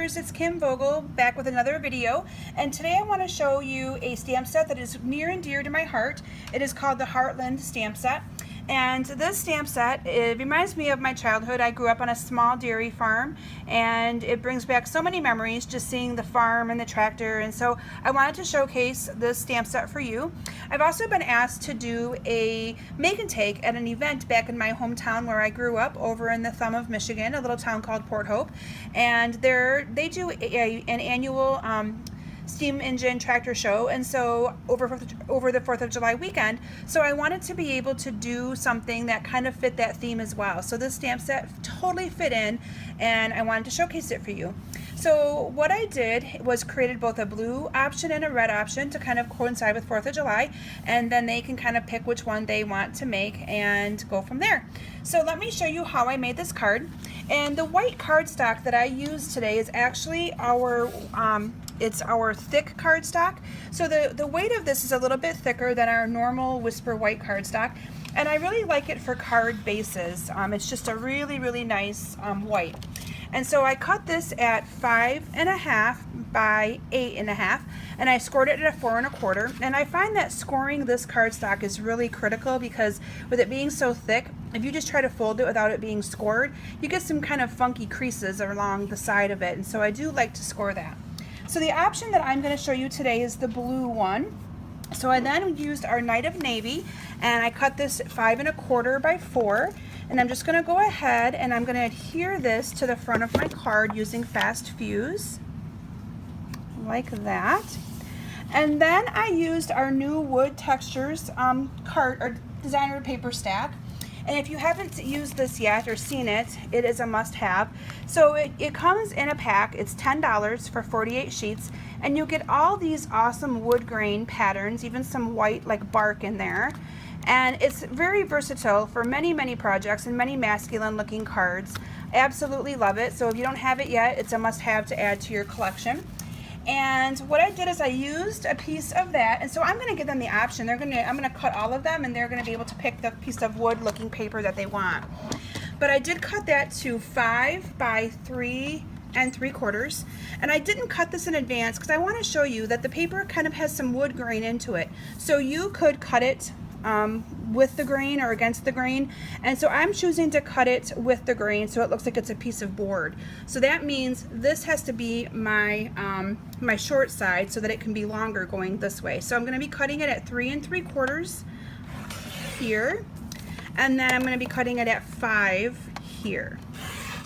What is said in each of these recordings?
stampers, it's Kim Vogel back with another video, and today I want to show you a stamp set that is near and dear to my heart. It is called the Heartland Stampset, and this stamp set, it reminds me of my childhood. I grew up on a small dairy farm, and it brings back so many memories just seeing the farm and the tractor, and so I wanted to showcase this stamp set for you. I've also been asked to do a make and take at an event back in my hometown where I grew up over in the thumb of Michigan, a little town called Port Hope, and they do an annual steam engine tractor show, and so over the 4th of July weekend, so I wanted to be able to do something that kind of fit that theme as well. So this stamp set totally fit in, and I wanted to showcase it for you. So what I did was created both a blue option and a red option to kind of coincide with 4th of July, and then they can kind of pick which one they want to make and go from there. So let me show you how I made this card. And the white cardstock that I used today is actually our it's our thick cardstock. So the weight of this is a little bit thicker than our normal Whisper white cardstock, and I really like it for card bases. It's just a really nice white. And so I cut this at 5.5 by 8.5, and I scored it at a 4 1/4. And I find that scoring this cardstock is really critical because with it being so thick, if you just try to fold it without it being scored, you get some kind of funky creases along the side of it. And so I do like to score that. So the option that I'm going to show you today is the blue one. So I then used our Night of Navy, and I cut this at 5 1/4 by 4. And I'm just going to go ahead and I'm going to adhere this to the front of my card using Fast Fuse, like that. And then I used our new Wood Textures card or designer paper stack. And if you haven't used this yet or seen it, it is a must-have. So it comes in a pack. It's $10 for 48 sheets, and you get all these awesome wood grain patterns, even some white like bark in there. And it's very versatile for many projects and many masculine looking cards. I absolutely love it. So if you don't have it yet, it's a must-have to add to your collection. And what I did is I used a piece of that, and so I'm going to give them the option. I'm going to cut all of them, and they're going to be able to pick the piece of wood looking paper that they want. But I did cut that to 5 by 3 3/4, and I didn't cut this in advance because I want to show you that the paper kind of has some wood grain into it. So you could cut it with the grain or against the grain, and so I'm choosing to cut it with the grain so it looks like it's a piece of board. So that means this has to be my my short side so that it can be longer going this way. So I'm going to be cutting it at 3 3/4 here, and then I'm going to be cutting it at 5 here.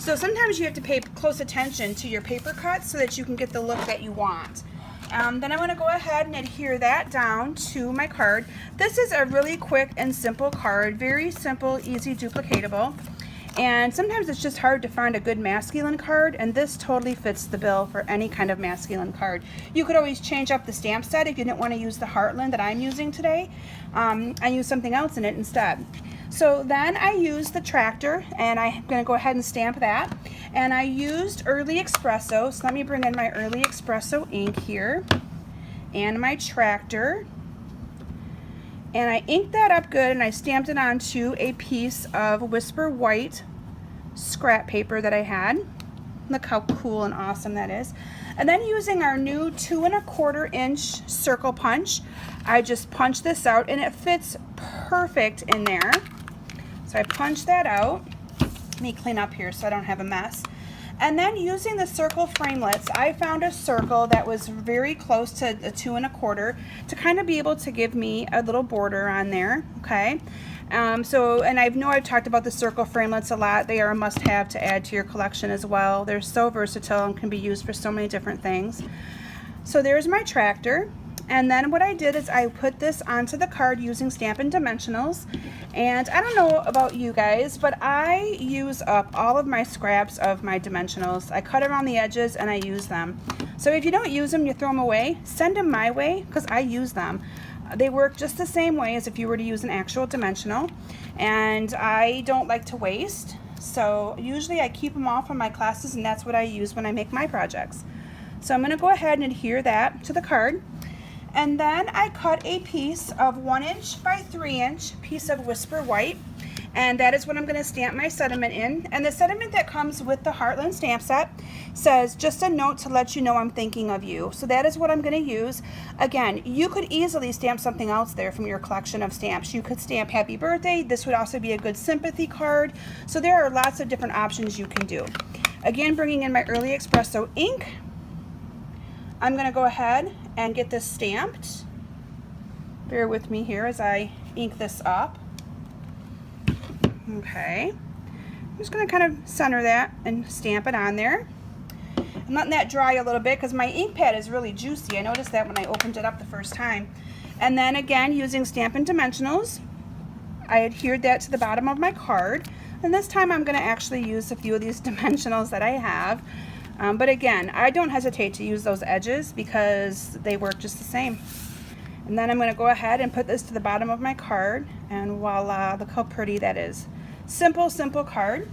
So sometimes you have to pay close attention to your paper cuts so that you can get the look that you want. Then I'm going to go ahead and adhere that down to my card. This is a really quick and simple card, very simple, easy duplicatable. And sometimes it's just hard to find a good masculine card, and this totally fits the bill for any kind of masculine card. You could always change up the stamp set if you didn't want to use the Heartland that I'm using today. I use something else in it instead. So then I used the tractor, and I'm going to go ahead and stamp that. And I used Early Espresso, so let me bring in my Early Espresso ink here, and my tractor. And I inked that up good, and I stamped it onto a piece of Whisper white scrap paper that I had. Look how cool and awesome that is. And then using our new 2 1/4 inch circle punch, I just punched this out, and it fits perfect in there. So I punched that out. Let me clean up here so I don't have a mess. And then using the circle framelits, I found a circle that was very close to a 2 1/4 to kind of be able to give me a little border on there, okay? And I know I've talked about the circle framelits a lot. They are a must-have to add to your collection as well. They're so versatile and can be used for so many different things. So there's my tractor. And then what I did is I put this onto the card using Stampin' Dimensionals. And I don't know about you guys, but I use up all of my scraps of my dimensionals. I cut around the edges and I use them. So if you don't use them, you throw them away, send them my way because I use them. They work just the same way as if you were to use an actual dimensional, and I don't like to waste. So usually I keep them all from my classes, and that's what I use when I make my projects. So I'm going to go ahead and adhere that to the card. And then I cut a piece of 1 inch by 3 inch piece of Whisper white, And that is what I'm going to stamp my sentiment in. And the sentiment that comes with the Heartland stamp set says, just a note to let you know I'm thinking of you. So that is what I'm going to use. Again, you could easily stamp something else there from your collection of stamps. You could stamp happy birthday. This would also be a good sympathy card. So there are lots of different options you can do. Again, bringing in my Early Espresso ink, I'm going to go ahead and get this stamped. Bear with me here as I ink this up. Okay, I'm just going to kind of center that and stamp it on there. I'm letting that dry a little bit because my ink pad is really juicy. I noticed that when I opened it up the first time. And then again, using Stampin' Dimensionals, I adhered that to the bottom of my card. And this time I'm going to actually use a few of these dimensionals that I have. But again, I don't hesitate to use those edges because they work just the same. And then I'm going to go ahead and put this to the bottom of my card, and voila, look how pretty that is. Simple, simple card.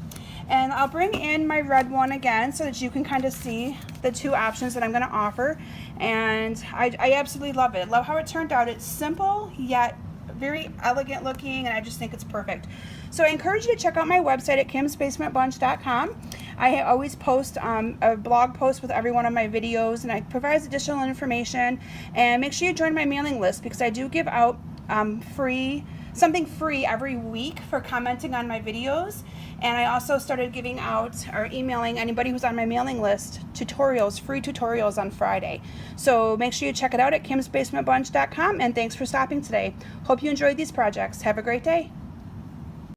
And I'll bring in my red one again so that you can kind of see the two options that I'm going to offer. And I absolutely love it. I love how it turned out. It's simple yet very elegant looking, and I just think it's perfect. So I encourage you to check out my website at kimsbasementbunch.com. I always post a blog post with every one of my videos, and I provide additional information. And make sure you join my mailing list because I do give out something free every week for commenting on my videos. And I also started giving out or emailing anybody who's on my mailing list tutorials, free tutorials on Friday. So make sure you check it out at kimsbasementbunch.com, and thanks for stopping today. Hope you enjoyed these projects. Have a great day.